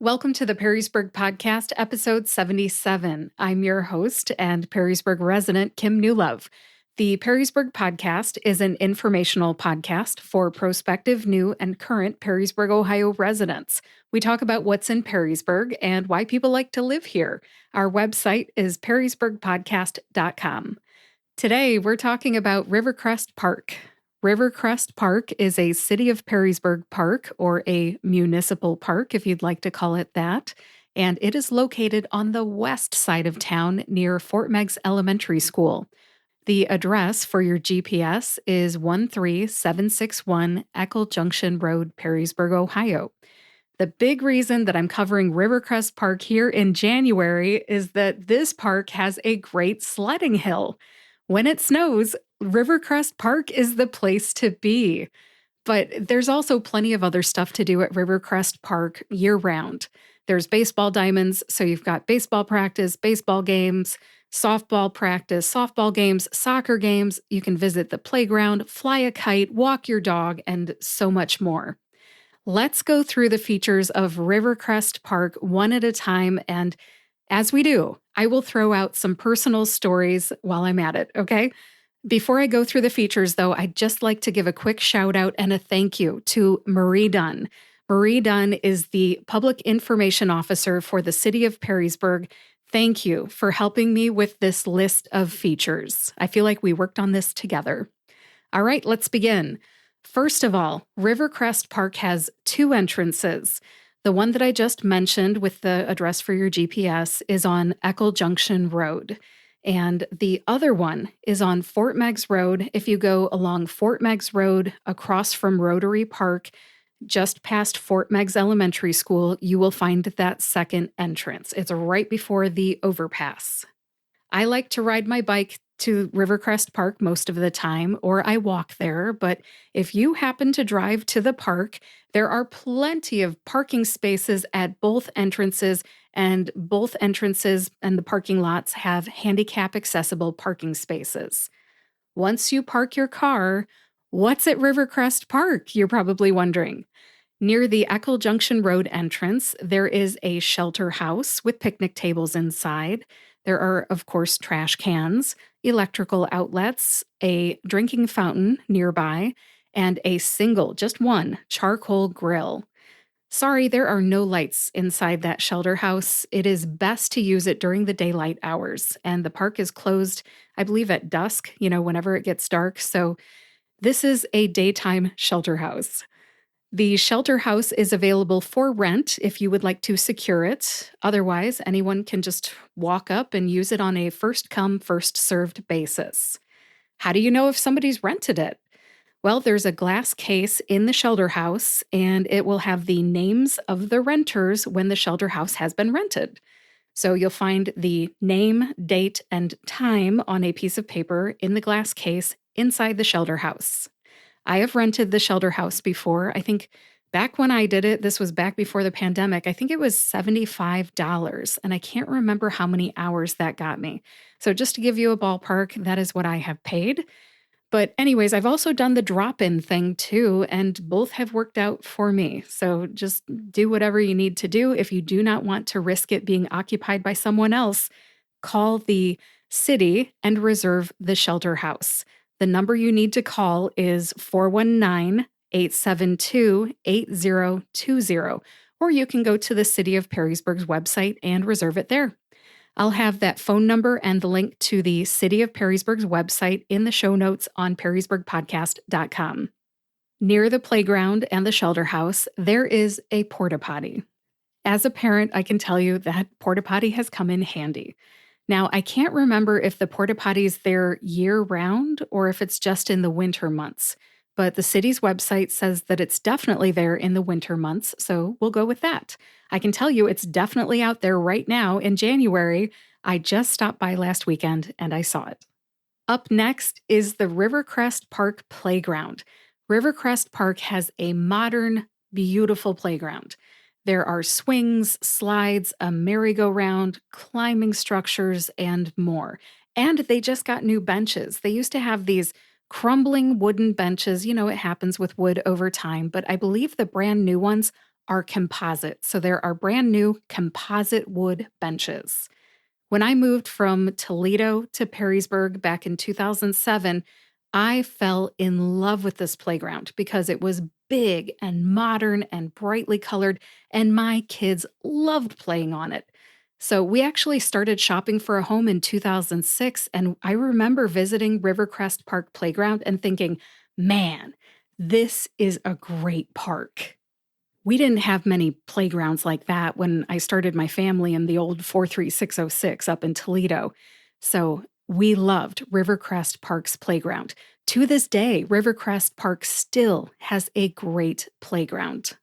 Welcome to the Perrysburg Podcast, episode 77. I'm your host and Perrysburg resident, Kim Newlove. The Perrysburg Podcast is an informational podcast for prospective, new, and current Perrysburg, Ohio residents. We talk about what's in Perrysburg and why people like to live here. Our website is perrysburgpodcast.com. Today, we're talking about Rivercrest Park. Rivercrest Park is a City of Perrysburg park, or a municipal park if you'd like to call it that, and it is located on the west side of town near Fort Meigs Elementary School. The address for your GPS is 13761 Eckel Junction Road, Perrysburg, Ohio. The big reason that I'm covering Rivercrest Park here in January is that this park has a great sledding hill. When it snows, Rivercrest Park is the place to be. But there's also plenty of other stuff to do at Rivercrest Park year-round. There's baseball diamonds, so you've got baseball practice, baseball games, softball practice, softball games, soccer games. You can visit the playground, fly a kite, walk your dog, and so much more. Let's go through the features of Rivercrest Park one at a time, and as we do, I will throw out some personal stories while I'm at it, okay? Before I go through the features, though, I'd just like to give a quick shout out and a thank you to Marie Dunn. Marie Dunn is the Public Information Officer for the City of Perrysburg. Thank you for helping me with this list of features. I feel like we worked on this together. All right, let's begin. First of all, Rivercrest Park has two entrances. The one that I just mentioned with the address for your GPS is on Eckel Junction Road. And the other one is on Fort Meigs Road. If you go along Fort Meigs Road across from Rotary Park, just past Fort Meigs Elementary School, you will find that second entrance. It's right before the overpass. I like to ride my bike to Rivercrest Park most of the time, or I walk there, but if you happen to drive to the park, there are plenty of parking spaces at both entrances, and both entrances and the parking lots have handicap-accessible parking spaces. Once you park your car, what's at Rivercrest Park, you're probably wondering? Near the Eckel Junction Road entrance, there is a shelter house with picnic tables inside. There are, of course, trash cans, electrical outlets, a drinking fountain nearby, and a single, just one, charcoal grill. Sorry, there are no lights inside that shelter house. It is best to use it during the daylight hours, and the park is closed, I believe, at dusk, whenever it gets dark. So this is a daytime shelter house. The shelter house is available for rent if you would like to secure it. Otherwise, anyone can just walk up and use it on a first-come, first-served basis. How do you know if somebody's rented it? Well, there's a glass case in the shelter house, and it will have the names of the renters when the shelter house has been rented. So you'll find the name, date, and time on a piece of paper in the glass case inside the shelter house. I have rented the shelter house before. I think back when I did it, this was back before the pandemic, I think it was $75, and I can't remember how many hours that got me. So just to give you a ballpark, that is what I have paid. But anyways, I've also done the drop-in thing too, and both have worked out for me. So just do whatever you need to do. If you do not want to risk it being occupied by someone else, call the city and reserve the shelter house. The number you need to call is 419-872-8020, or you can go to the City of Perrysburg's website and reserve it there. I'll have that phone number and the link to the City of Perrysburg's website in the show notes on perrysburgpodcast.com. Near the playground and the shelter house, there is a porta potty. As a parent, I can tell you that porta potty has come in handy. Now, I can't remember if the porta potty's there year-round or if it's just in the winter months, but the city's website says that it's definitely there in the winter months, so we'll go with that. I can tell you it's definitely out there right now in January. I just stopped by last weekend and I saw it. Up next is the Rivercrest Park Playground. Rivercrest Park has a modern, beautiful playground. There are swings, slides, a merry-go-round, climbing structures, and more. And they just got new benches. They used to have these crumbling wooden benches. It happens with wood over time, but I believe the brand new ones are composite. So there are brand new composite wood benches. When I moved from Toledo to Perrysburg back in 2007, I fell in love with this playground because it was big and modern and brightly colored, and my kids loved playing on it. So we actually started shopping for a home in 2006, and I remember visiting Rivercrest Park Playground and thinking, man, this is a great park. We didn't have many playgrounds like that when I started my family in the old 43606 up in Toledo. So we loved Rivercrest Park's playground. To this day, Rivercrest Park still has a great playground.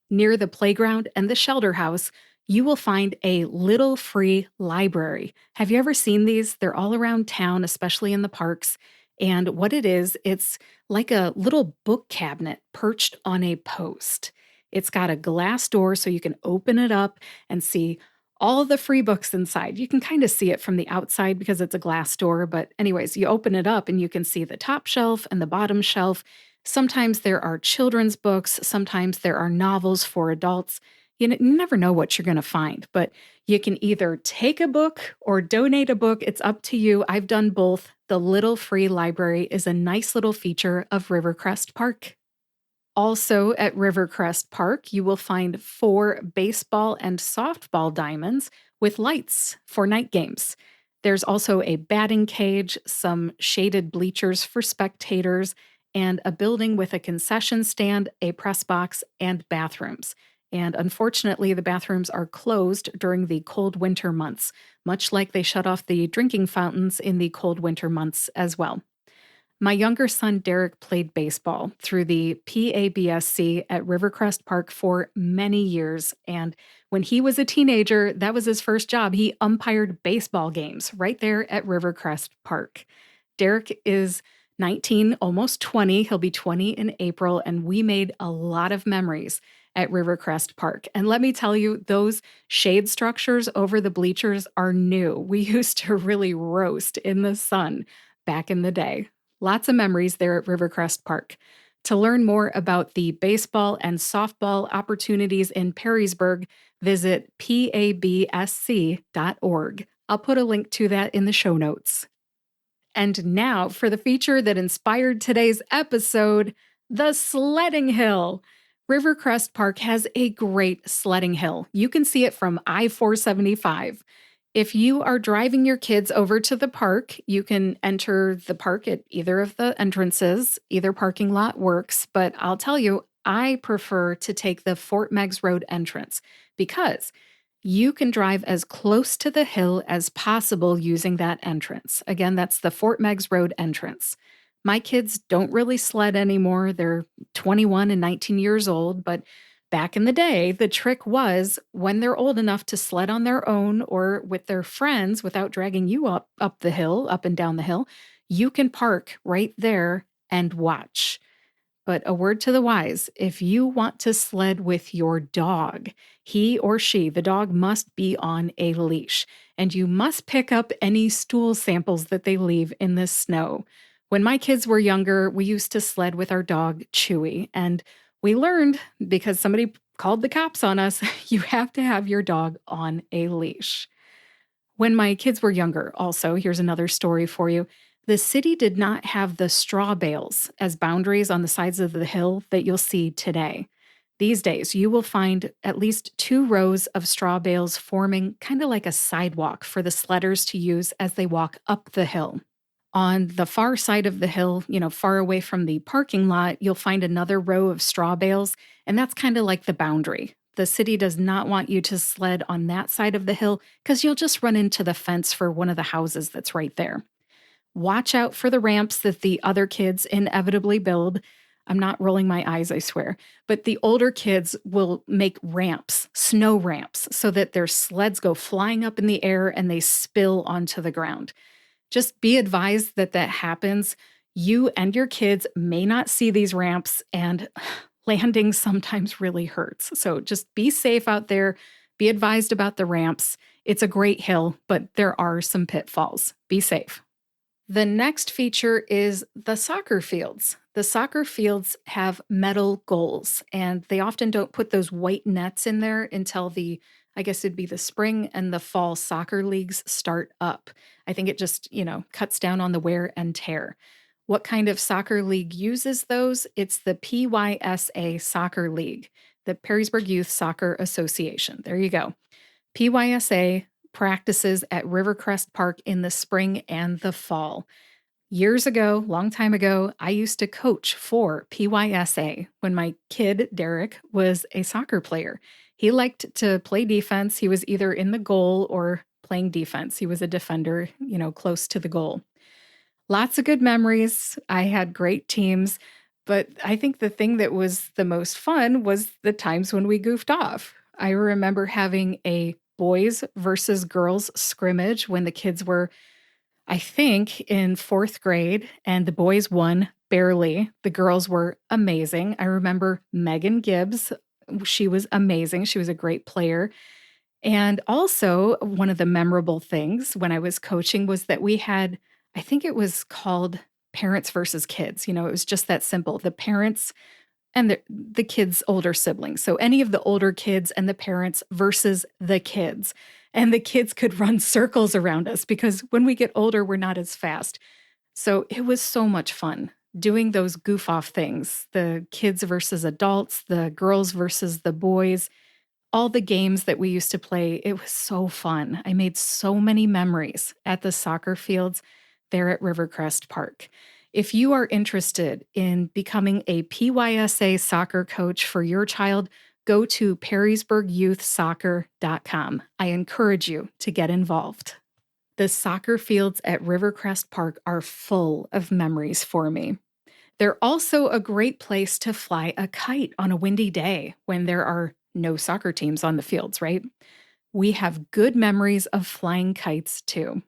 Near the playground and the shelter house, you will find a little free library. Have you ever seen these? They're all around town, especially in the parks. And what it is, it's like a little book cabinet perched on a post. It's got a glass door so you can open it up and see all the free books inside. You can kind of see it from the outside because it's a glass door. But, anyways, you open it up and you can see the top shelf and the bottom shelf. Sometimes there are children's books, sometimes there are novels for adults. You never know what you're going to find, but you can either take a book or donate a book. It's up to you. I've done both. The little free library is a nice little feature of Rivercrest Park. Also at Rivercrest Park, you will find 4 baseball and softball diamonds with lights for night games. There's also a batting cage, some shaded bleachers for spectators, and a building with a concession stand, a press box, and bathrooms. And unfortunately, the bathrooms are closed during the cold winter months, much like they shut off the drinking fountains in the cold winter months as well. My younger son, Derek, played baseball through the PABSC at Rivercrest Park for many years. And when he was a teenager, that was his first job. He umpired baseball games right there at Rivercrest Park. Derek is 19, almost 20. He'll be 20 in April. And we made a lot of memories at Rivercrest Park. And let me tell you, those shade structures over the bleachers are new. We used to really roast in the sun back in the day. Lots of memories there at Rivercrest Park. To learn more about the baseball and softball opportunities in Perrysburg, visit pabsc.org. I'll put a link to that in the show notes. And now for the feature that inspired today's episode, the sledding hill. Rivercrest Park has a great sledding hill. You can see it from I-475. If you are driving your kids over to the park, you can enter the park at either of the entrances. Either parking lot works, but I'll tell you, I prefer to take the Fort Meigs Road entrance because you can drive as close to the hill as possible using that entrance. Again, that's the Fort Meigs Road entrance. My kids don't really sled anymore. They're 21 and 19 years old, but back in the day, the trick was when they're old enough to sled on their own or with their friends without dragging you up the hill, up and down the hill, you can park right there and watch. But a word to the wise, if you want to sled with your dog, he or she, the dog must be on a leash, and you must pick up any stool samples that they leave in the snow. When my kids were younger, we used to sled with our dog, Chewy, and we learned, because somebody called the cops on us, you have to have your dog on a leash. When my kids were younger, also, here's another story for you. The city did not have the straw bales as boundaries on the sides of the hill that you'll see today. These days, you will find at least 2 rows of straw bales forming kind of like a sidewalk for the sledders to use as they walk up the hill. On the far side of the hill, far away from the parking lot, you'll find another row of straw bales, and that's kind of like the boundary. The city does not want you to sled on that side of the hill because you'll just run into the fence for one of the houses that's right there. Watch out for the ramps that the other kids inevitably build. I'm not rolling my eyes, I swear, but the older kids will make ramps, snow ramps, so that their sleds go flying up in the air and they spill onto the ground. Just be advised that happens. You and your kids may not see these ramps, and landing sometimes really hurts. So just be safe out there. Be advised about the ramps. It's a great hill, but there are some pitfalls. Be safe. The next feature is the soccer fields. The soccer fields have metal goals, and they often don't put those white nets in there until I guess it'd be the spring and the fall soccer leagues start up. I think it just, cuts down on the wear and tear. What kind of soccer league uses those? It's the PYSA Soccer League, the Perrysburg Youth Soccer Association. There you go. PYSA practices at Rivercrest Park in the spring and the fall. Years ago, long time ago, I used to coach for PYSA when my kid, Derek, was a soccer player. He liked to play defense. He was either in the goal or playing defense. He was a defender, close to the goal. Lots of good memories. I had great teams, but I think the thing that was the most fun was the times when we goofed off. I remember having a boys versus girls scrimmage when the kids were, I think, in fourth grade, and the boys won barely. The girls were amazing. I remember Megan Gibbs. She was amazing. She was a great player. And also, one of the memorable things when I was coaching was that we had, I think it was called parents versus kids. It was just that simple. The parents and the kids' older siblings. So any of the older kids and the parents versus the kids. And the kids could run circles around us because when we get older, we're not as fast. So it was so much fun doing those goof off things, the kids versus adults, the girls versus the boys, all the games that we used to play. It was so fun. I made so many memories at the soccer fields there at Rivercrest Park. If you are interested in becoming a PYSA soccer coach for your child, go to perrysburgyouthsoccer.com. I encourage you to get involved. The soccer fields at Rivercrest Park are full of memories for me. They're also a great place to fly a kite on a windy day when there are no soccer teams on the fields, right? We have good memories of flying kites too.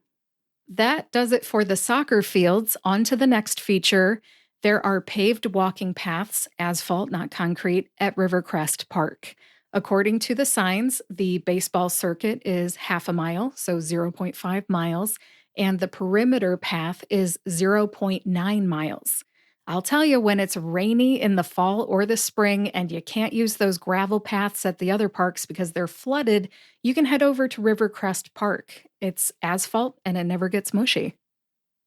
That does it for the soccer fields. On to the next feature. There are paved walking paths, asphalt, not concrete, at Rivercrest Park. According to the signs, the baseball circuit is half a mile, so 0.5 miles, and the perimeter path is 0.9 miles. I'll tell you, when it's rainy in the fall or the spring and you can't use those gravel paths at the other parks because they're flooded, you can head over to Rivercrest Park. It's asphalt and it never gets mushy.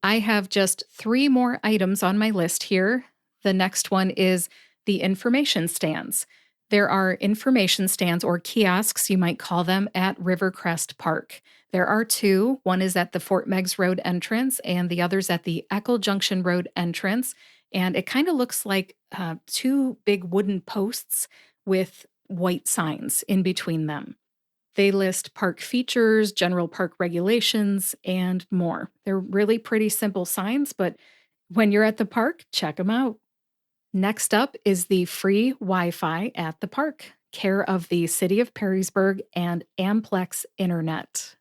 I have just 3 more items on my list here. The next one is the information stands. There are information stands or kiosks, you might call them, at Rivercrest Park. There are 2. One is at the Fort Meigs Road entrance and the other's at the Eckel Junction Road entrance. And it kind of looks like 2 big wooden posts with white signs in between them. They list park features, general park regulations, and more. They're really pretty simple signs, but when you're at the park, check them out. Next up is the free Wi-Fi at the park, care of the City of Perrysburg and Amplex Internet.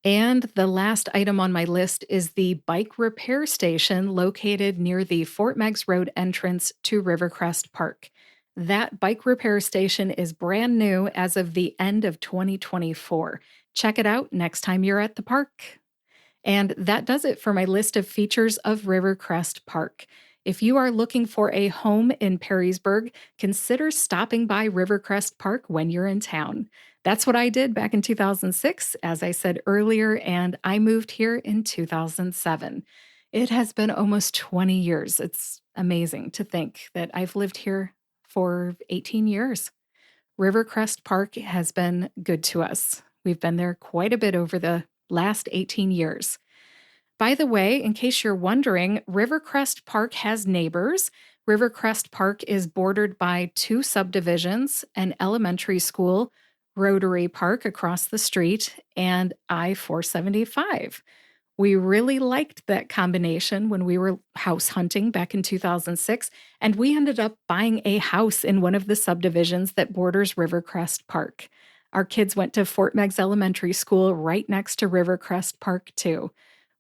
And the last item on my list is the bike repair station located near the Fort Meigs Road entrance to Rivercrest Park. That bike repair station is brand new as of the end of 2024. Check it out next time you're at the park. And that does it for my list of features of Rivercrest Park. If you are looking for a home in Perrysburg, consider stopping by Rivercrest Park when you're in town. That's what I did back in 2006, as I said earlier, and I moved here in 2007. It has been almost 20 years. It's amazing to think that I've lived here for 18 years. Rivercrest Park has been good to us. We've been there quite a bit over the last 18 years. By the way, in case you're wondering, Rivercrest Park has neighbors. Rivercrest Park is bordered by 2 subdivisions, an elementary school, Rotary Park across the street, and I-475. We really liked that combination when we were house hunting back in 2006, and we ended up buying a house in one of the subdivisions that borders Rivercrest Park. Our kids went to Fort Meigs Elementary School right next to Rivercrest Park, too.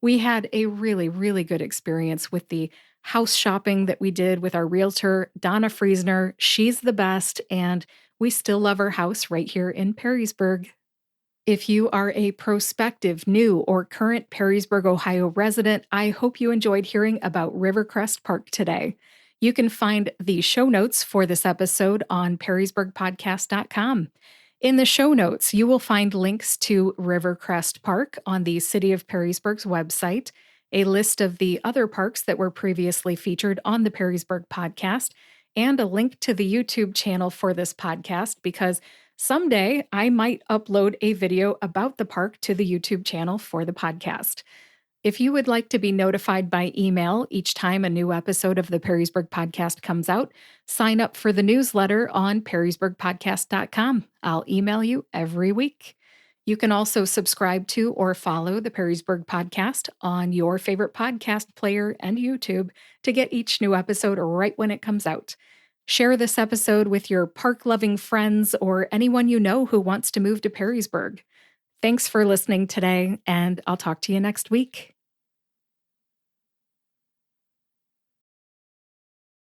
We had a really, really good experience with the house shopping that we did with our realtor, Donna Friesner. She's the best, and we still love our house right here in Perrysburg. If you are a prospective, new, or current Perrysburg, Ohio resident, I hope you enjoyed hearing about Rivercrest Park today. You can find the show notes for this episode on perrysburgpodcast.com. In the show notes, you will find links to Rivercrest Park on the City of Perrysburg's website, a list of the other parks that were previously featured on the Perrysburg Podcast, and a link to the YouTube channel for this podcast because someday I might upload a video about the park to the YouTube channel for the podcast. If you would like to be notified by email each time a new episode of the Perrysburg Podcast comes out, sign up for the newsletter on perrysburgpodcast.com. I'll email you every week. You can also subscribe to or follow the Perrysburg Podcast on your favorite podcast player and YouTube to get each new episode right when it comes out. Share this episode with your park-loving friends or anyone you know who wants to move to Perrysburg. Thanks for listening today, and I'll talk to you next week.